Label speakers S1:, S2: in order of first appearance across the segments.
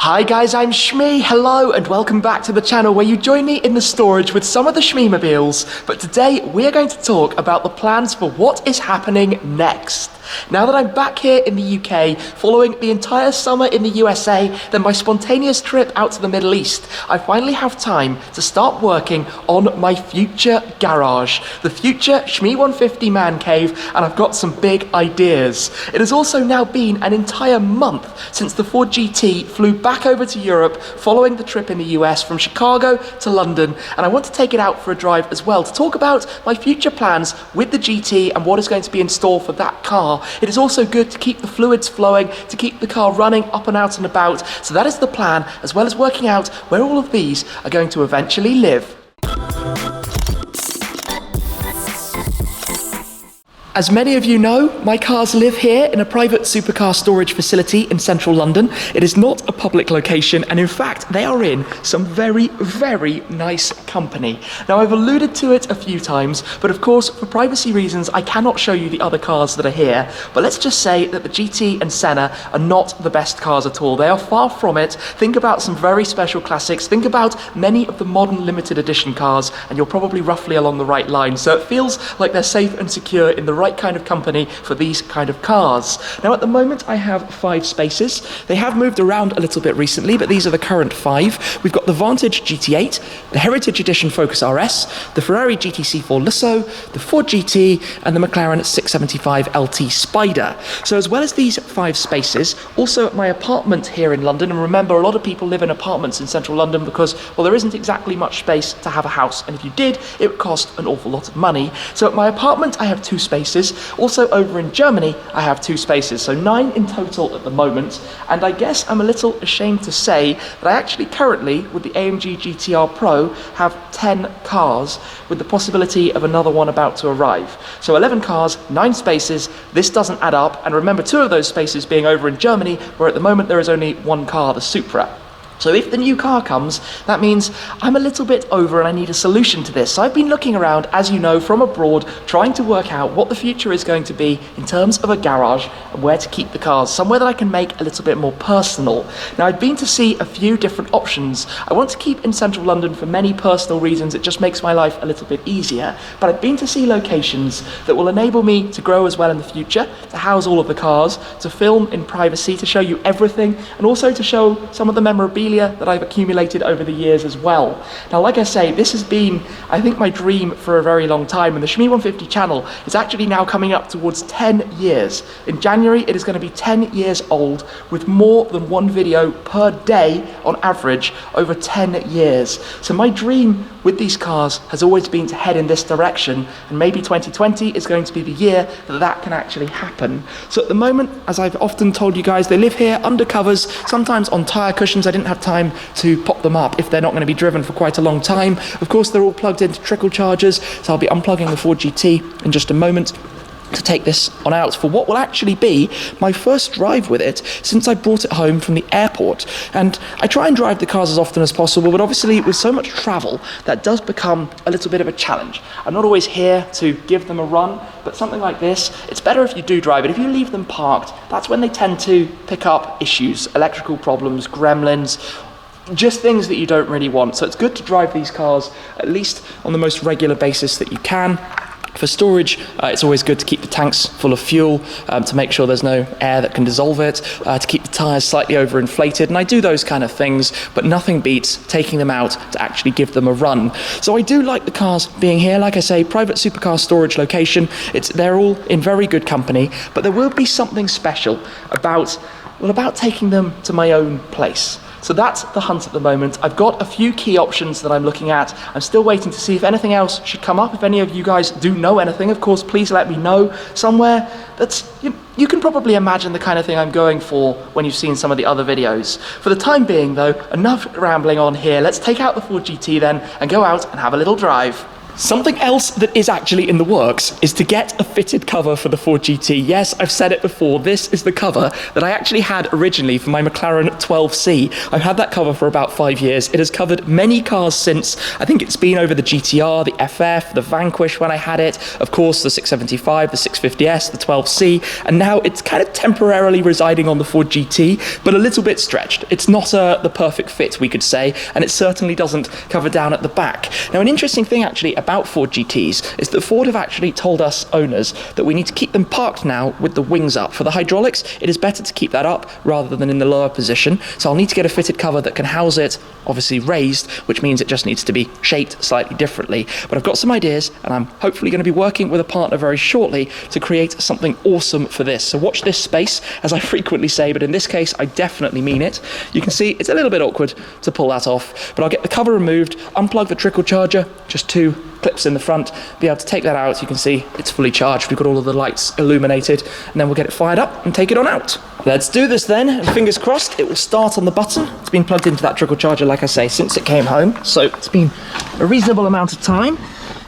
S1: Hi guys, I'm Shmee, hello and welcome back to the channel where you join me in the storage with some of the Shmeemobiles, but today we are going to talk about the plans for what is happening next. Now that I'm back here in the UK, following the entire summer in the USA, then my spontaneous trip out to the Middle East, I finally have time to start working on my future garage, the future Shmee 150 man cave, and I've got some big ideas. It has also now been an entire month since the Ford GT flew back over to Europe following the trip in the US from Chicago to London, and I want to take it out for a drive as well to talk about my future plans with the GT and what is going to be in store for that car. It is also good to keep the fluids flowing, to keep the car running up and out and about, so that is the plan, as well as working out where all of these are going to eventually live. As many of you know, my cars live here in a private supercar storage facility in central London. It is not a public location, and in fact, they are in some very, very nice company. Now, I've alluded to it a few times, but of course, for privacy reasons, I cannot show you the other cars that are here. But let's just say that the GT and Senna are not the best cars at all. They are far from it. Think about some very special classics. Think about many of the modern limited edition cars, and you're probably roughly along the right line. So it feels like they're safe and secure in the right kind of company for these kind of cars. Now at the moment I have 5 spaces. They have moved around a little bit recently, but these are the current 5. We've got the Vantage GT8, the Heritage Edition Focus RS, the Ferrari GTC4 Lusso, the Ford GT, and the McLaren 675 LT Spider. So as well as these 5 spaces, also at my apartment here in London, and remember a lot of people live in apartments in central London because, well, there isn't exactly much space to have a house, and if you did, it would cost an awful lot of money. So at my apartment I have 2 spaces. Also over in Germany, I have 2 spaces, so 9 in total at the moment. And I guess I'm a little ashamed to say that I actually currently, with the AMG GTR Pro, have 10 cars with the possibility of another one about to arrive. So 11 cars, 9 spaces, this doesn't add up. And remember, 2 of those spaces being over in Germany, where at the moment there is only 1 car, the Supra. So if the new car comes, that means I'm a little bit over and I need a solution to this. So I've been looking around, as you know, from abroad, trying to work out what the future is going to be in terms of a garage and where to keep the cars, somewhere that I can make a little bit more personal. Now, I've been to see a few different options. I want to keep in central London for many personal reasons. It just makes my life a little bit easier. But I've been to see locations that will enable me to grow as well in the future, to house all of the cars, to film in privacy, to show you everything, and also to show some of the memorabilia that I've accumulated over the years as well. Now, like I say, this has been, I think, my dream for a very long time, and the Shmee 150 channel is actually now coming up towards 10 years. In January, it is going to be 10 years old, with more than 1 video per day on average over 10 years. So my dream with these cars has always been to head in this direction, and maybe 2020 is going to be the year that that can actually happen. So at the moment, as I've often told you guys, they live here under covers, sometimes on tyre cushions. I didn't have time to pop them up if they're not going to be driven for quite a long time. Of course, they're all plugged into trickle chargers, so I'll be unplugging the Ford GT in just a moment to take this on out for what will actually be my first drive with it since I brought it home from the airport. And I try and drive the cars as often as possible, but obviously with so much travel, that does become a little bit of a challenge. I'm not always here to give them a run, but something like this, it's better if you do drive it. If you leave them parked, that's when they tend to pick up issues, electrical problems, gremlins, just things that you don't really want. So it's good to drive these cars at least on the most regular basis that you can. For storage, it's always good to keep the tanks full of fuel, to make sure there's no air that can dissolve it, to keep the tyres slightly overinflated, and I do those kind of things, but nothing beats taking them out to actually give them a run. So I do like the cars being here. Like I say, private supercar storage location, they're all in very good company, but there will be something special about taking them to my own place. So that's the hunt at the moment. I've got a few key options that I'm looking at. I'm still waiting to see if anything else should come up. If any of you guys do know anything, of course, please let me know. Somewhere that's, you can probably imagine the kind of thing I'm going for when you've seen some of the other videos. For the time being though, enough rambling on here. Let's take out the Ford GT then and go out and have a little drive. Something else that is actually in the works is to get a fitted cover for the Ford GT. Yes, I've said it before, this is the cover that I actually had originally for my McLaren 12C. I've had that cover for about 5 years. It has covered many cars since. I think it's been over the GTR, the FF, the Vanquish when I had it, of course the 675, the 650S, the 12C, and now it's kind of temporarily residing on the Ford GT, but a little bit stretched. It's not the perfect fit, we could say, and it certainly doesn't cover down at the back. Now, an interesting thing actually about Ford GTs is that Ford have actually told us owners that we need to keep them parked now with the wings up. For the hydraulics, it is better to keep that up rather than in the lower position, so I'll need to get a fitted cover that can house it, obviously raised, which means it just needs to be shaped slightly differently. But I've got some ideas, and I'm hopefully going to be working with a partner very shortly to create something awesome for this. So watch this space, as I frequently say, but in this case I definitely mean it. You can see it's a little bit awkward to pull that off, but I'll get the cover removed, unplug the trickle charger, just 2 clips in the front, be able to take that out. You can see it's fully charged, we've got all of the lights illuminated, and then we'll get it fired up and take it on out. Let's do this then, and fingers crossed it will start on the button. It's been plugged into that trickle charger, like I say, since it came home, so it's been a reasonable amount of time.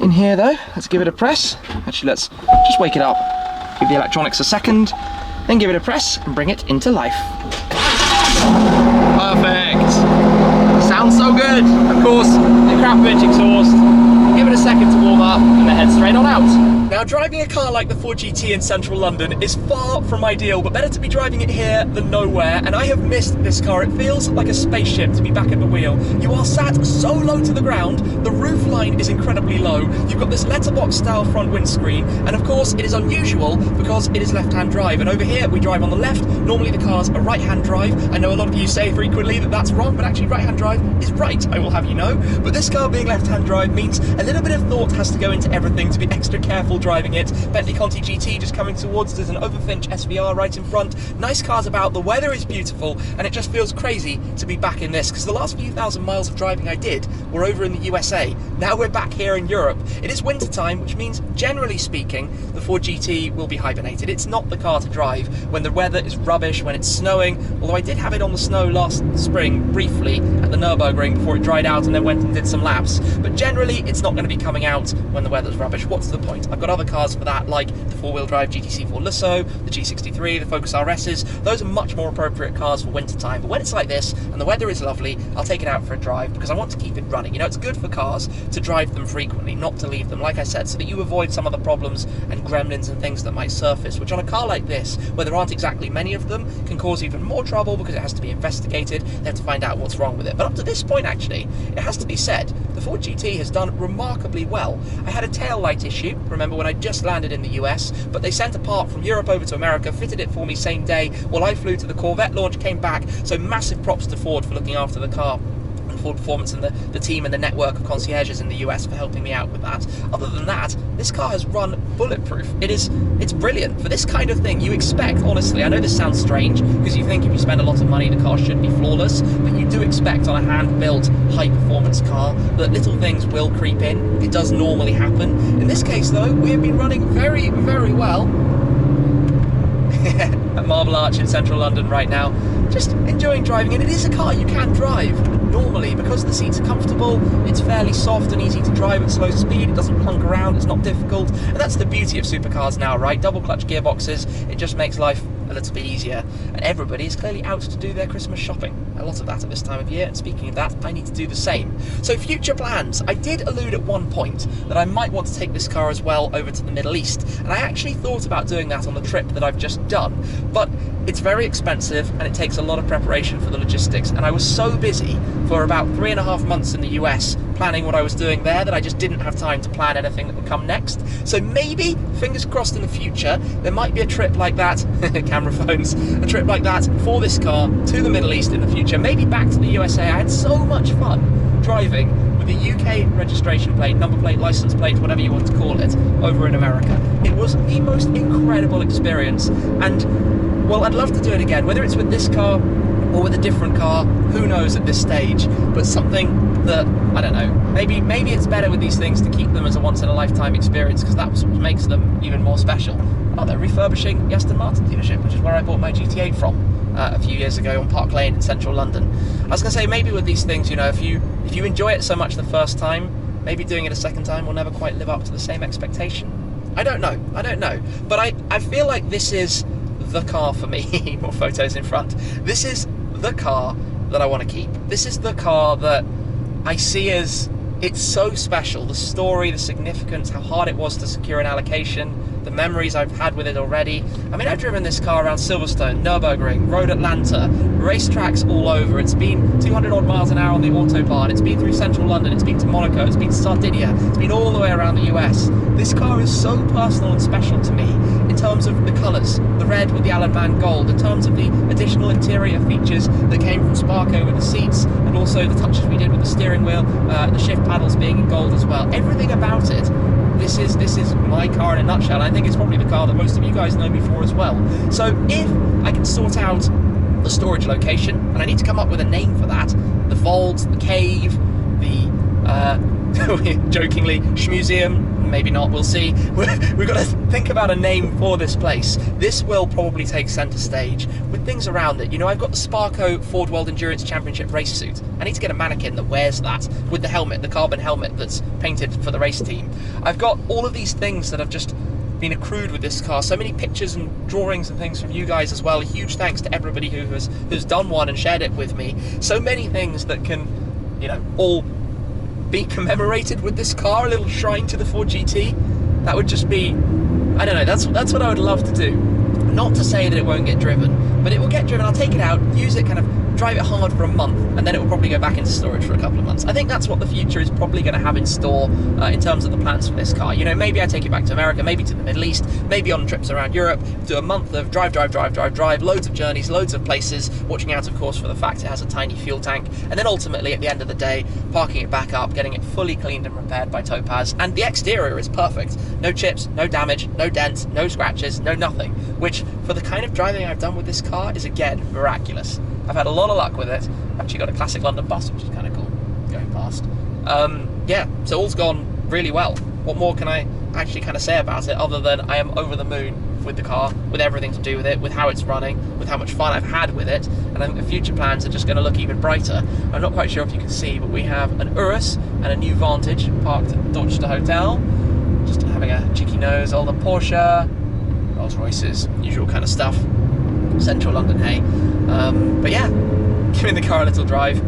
S1: In here though, let's give it a press. Actually, let's just wake it up, give the electronics a second, then give it a press and bring it into life. Perfect! Sounds so good! Of course, the crap bitch exhaust. Give it a second to warm up and then head straight on out. Now, driving a car like the Ford GT in central London is far from ideal, but better to be driving it here than nowhere, and I have missed this car. It feels like a spaceship to be back at the wheel. You are sat so low to the ground, the roof line is incredibly low, you've got this letterbox style front windscreen, and of course it is unusual because it is left-hand drive, and over here we drive on the left. Normally the cars are right-hand drive. I know a lot of you say frequently that that's wrong, but actually right-hand drive is right, I will have you know. But this car being left-hand drive means a little bit of thought has to go into everything to be extra careful driving it. Bentley Conti GT just coming towards us, there's an Overfinch SVR right in front. Nice cars about, the weather is beautiful, and it just feels crazy to be back in this, because the last few thousand miles of driving I did were over in the USA. Now we're back here in Europe. It is winter time, which means generally speaking the Ford GT will be hibernated. It's not the car to drive when the weather is rubbish, when it's snowing, although I did have it on the snow last spring briefly at the Nürburgring before it dried out and then went and did some laps. But generally it's not going to be coming out when the weather's rubbish. What's the point? I've got other cars for that, like the four-wheel drive GTC4 Lusso, the G63, the Focus RSs. Those are much more appropriate cars for winter time. But when it's like this and the weather is lovely, I'll take it out for a drive because I want to keep it running. You know, it's good for cars to drive them frequently, not to leave them, like I said, so that you avoid some of the problems and gremlins and things that might surface, which on a car like this, where there aren't exactly many of them, can cause even more trouble because it has to be investigated. They have to find out what's wrong with it. But up to this point, actually, it has to be said, the Ford GT has done remarkably well. I had a tail light issue, remember, when I just landed in the US, but they sent a part from Europe over to America, fitted it for me same day while I flew to the Corvette launch, came back, so massive props to Ford for looking after the car, and Ford Performance and the team and the network of concierges in the US for helping me out with that. Other than that, this car has run bulletproof. It's brilliant. For this kind of thing, you expect, honestly, I know this sounds strange, because you think if you spend a lot of money, the car should be flawless, but you do expect on a hand-built, high-performance car that little things will creep in. It does normally happen. In this case, though, we have been running very, very well at Marble Arch in central London right now, just enjoying driving, and it is a car you can drive normally because the seats are comfortable. It's fairly soft and easy to drive at slow speed. It doesn't plunk around, it's not difficult, and that's the beauty of supercars now, right? Double clutch gearboxes, it just makes life a little bit easier, and everybody is clearly out to do their Christmas shopping. A lot of that at this time of year, and speaking of that, I need to do the same. So future plans. I did allude at one point that I might want to take this car as well over to the Middle East, and I actually thought about doing that on the trip that I've just done, but it's very expensive and it takes a lot of preparation for the logistics, and I was so busy for about 3.5 months in the US planning what I was doing there that I just didn't have time to plan anything that would come next. So maybe, fingers crossed, in the future there might be a trip like that camera phones, a trip like that for this car to the Middle East in the future, maybe back to the USA. I had so much fun driving with a UK registration plate, number plate, license plate, whatever you want to call it, over in America. It was the most incredible experience, and well, I'd love to do it again, whether it's with this car or with a different car, who knows at this stage, but something that, I don't know, maybe it's better with these things to keep them as a once-in-a-lifetime experience, because that's what makes them even more special. Oh, they're refurbishing the Aston Martin dealership, which is where I bought my GT8 from a few years ago on Park Lane in central London. I was going to say, maybe with these things, you know, if you enjoy it so much the first time, maybe doing it a second time will never quite live up to the same expectation. I don't know, but I feel like this is the car for me. More photos in front. This is the car that I want to keep. This is the car that I see as, it's so special. The story, the significance, how hard it was to secure an allocation, the memories I've had with it already. I mean, I've driven this car around Silverstone, Nürburgring, Road Atlanta, racetracks all over. It's been 200 odd miles an hour on the Autobahn. It's been through central London. It's been to Monaco. It's been to Sardinia. It's been all the way around the US. This car is so personal and special to me in terms of the colours, the red with the Allen Man gold, in terms of the additional interior features that came from Sparco with the seats, and also the touches we did with the steering wheel, the shift paddles being in gold as well. Everything about it. This is my car in a nutshell. I think it's probably the car that most of you guys know me for as well. So if I can sort out the storage location, and I need to come up with a name for that, the vault, the cave, the jokingly Shmuseum, maybe not, we'll see. We've got to think about a name for this place. This will probably take centre stage with things around it. You know, I've got the Sparco Ford World Endurance Championship race suit. I need to get a mannequin that wears that with the helmet, the carbon helmet that's painted for the race team. I've got all of these things that have just been accrued with this car. So many pictures and drawings and things from you guys as well. A huge thanks to everybody who's done one and shared it with me. So many things that can, you know, all be commemorated with this car, a little shrine to the Ford GT. That would just be, I don't know, that's what I would love to do. Not to say that it won't get driven, but it will get driven. I'll take it out, use it, kind of drive it hard for a month, and then it will probably go back into storage for a couple of months. I think that's what the future is probably going to have in store in terms of the plans for this car. You know, maybe I take it back to America, maybe to the Middle East, maybe on trips around Europe, do a month of drive, loads of journeys, loads of places, watching out, of course, for the fact it has a tiny fuel tank, and then ultimately, at the end of the day, parking it back up, getting it fully cleaned and repaired by Topaz, and the exterior is perfect. No chips, no damage, no dents, no scratches, no nothing, which, for the kind of driving I've done with this car, is, again, miraculous. I've had a lot of luck with it. I've actually got a classic London bus, which is kind of cool, going past. Yeah, so all's gone really well. What more can I actually kind of say about it, other than I am over the moon with the car, with everything to do with it, with how it's running, with how much fun I've had with it, and I think the future plans are just going to look even brighter. I'm not quite sure if you can see, but we have an Urus and a new Vantage parked at Dorchester Hotel. Just having a cheeky nose, all the Porsche, Rolls Royces, usual kind of stuff. Central London, hey. But yeah, giving the car a little drive,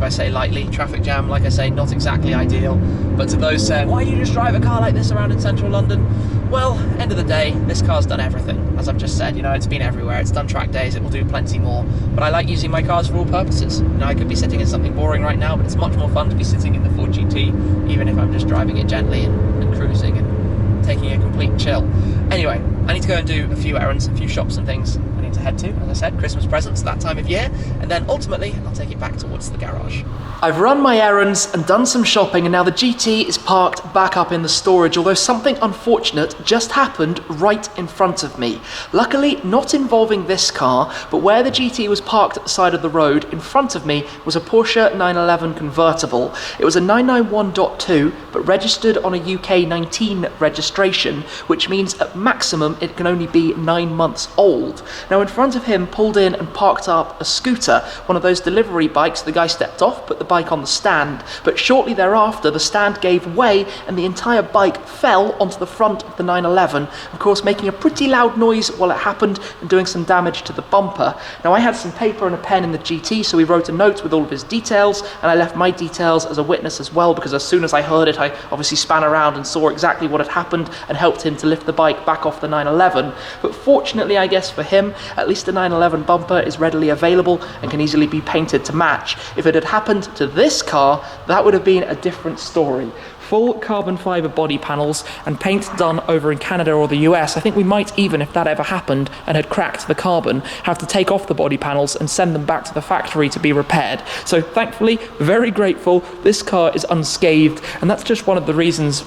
S1: I say lightly. Traffic jam, like I say, not exactly ideal. But to those saying, why do you just drive a car like this around in central London? Well, end of the day, this car's done everything. As I've just said, you know, it's been everywhere. It's done track days, it will do plenty more. But I like using my cars for all purposes. You know, I could be sitting in something boring right now, but it's much more fun to be sitting in the Ford GT, even if I'm just driving it gently and cruising and taking a complete chill. Anyway, I need to go and do a few errands, a few shops and things I need to head to. As I said, Christmas presents that time of year, and then ultimately I'll take it back towards the garage. I've run my errands and done some shopping, and now the GT is parked back up in the storage, although something unfortunate just happened right in front of me. Luckily, not involving this car, but where the GT was parked at the side of the road, in front of me was a Porsche 911 convertible. It was a 991.2, but registered on a UK 19 registration, which means at maximum it can only be 9 months old. Now in front of him, pulled in and parked up a scooter, one of those delivery bikes. The guy stepped off, put the bike on the stand, but shortly thereafter the stand gave way and the entire bike fell onto the front of the 911, of course making a pretty loud noise while it happened and doing some damage to the bumper. Now I had some paper and a pen in the GT, so we wrote a note with all of his details, and I left my details as a witness as well, because as soon as I heard it I obviously span around and saw exactly what had happened and helped him to lift the bike back off the 911. But fortunately, I guess for him, at least the 911 bumper is readily available and can easily be painted to match. If it had happened to this car, that would have been a different story. Full carbon fibre body panels and paint done over in Canada or the US. I think we might even, if that ever happened and had cracked the carbon, have to take off the body panels and send them back to the factory to be repaired. So thankfully, very grateful, this car is unscathed, and that's just one of the reasons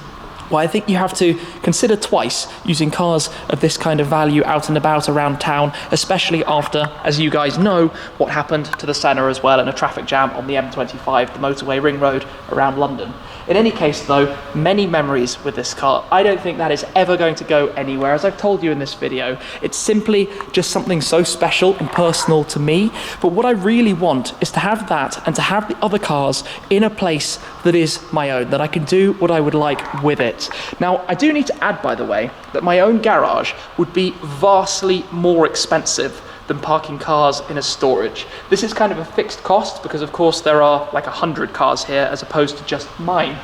S1: Well, I think you have to consider twice using cars of this kind of value out and about around town, especially after, as you guys know, what happened to the Senna as well, and a traffic jam on the M25, the motorway ring road around London. In any case though, many memories with this car. I don't think that is ever going to go anywhere. As I've told you in this video, it's simply just something so special and personal to me. But what I really want is to have that and to have the other cars in a place that is my own, that I can do what I would like with it. Now, I do need to add, by the way, that my own garage would be vastly more expensive than parking cars in a storage. This is kind of a fixed cost because of course there are like 100 cars here as opposed to just mine.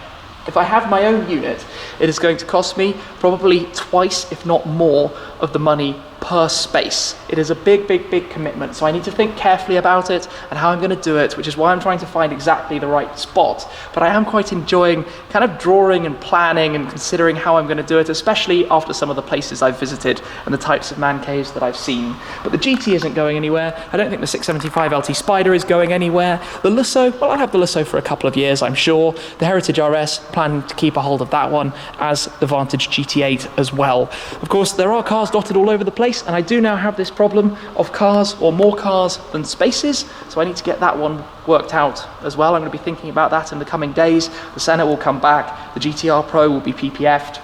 S1: If I have my own unit, it is going to cost me probably twice, if not more, of the money per space. It is a big, big, big commitment, so I need to think carefully about it and how I'm going to do it, which is why I'm trying to find exactly the right spot. But I am quite enjoying kind of drawing and planning and considering how I'm going to do it, especially after some of the places I've visited and the types of man caves that I've seen. But the GT isn't going anywhere. I don't think the 675 LT Spider is going anywhere. The Lusso, well, I'll have the Lusso for a couple of years, I'm sure. The Heritage RS, planning to keep a hold of that one, as the Vantage GT8 as well. Of course, there are cars dotted all over the place, and I do now have this problem of cars, or more cars than spaces, so I need to get that one worked out as well. I'm going to be thinking about that in the coming days. The Senna will come back, the GTR Pro will be PPF'd,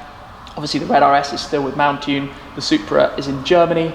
S1: obviously the Red RS is still with Mountune, the Supra is in Germany,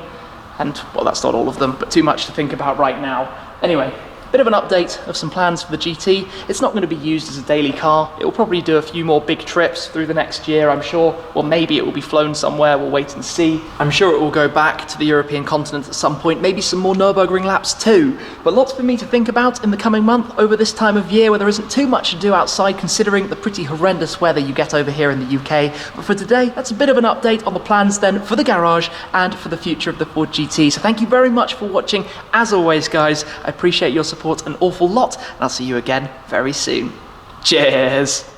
S1: and well, that's not all of them, but too much to think about right now. Anyway, bit of an update of some plans for the GT. It's not going to be used as a daily car. It will probably do a few more big trips through the next year, I'm sure. Well, maybe it will be flown somewhere, we'll wait and see. I'm sure it will go back to the European continent at some point, maybe some more Nürburgring laps too. But lots for me to think about in the coming month over this time of year where there isn't too much to do outside considering the pretty horrendous weather you get over here in the UK. But for today, that's a bit of an update on the plans then for the garage and for the future of the Ford GT. So thank you very much for watching. As always, guys, I appreciate your support an awful lot, and I'll see you again very soon. Cheers!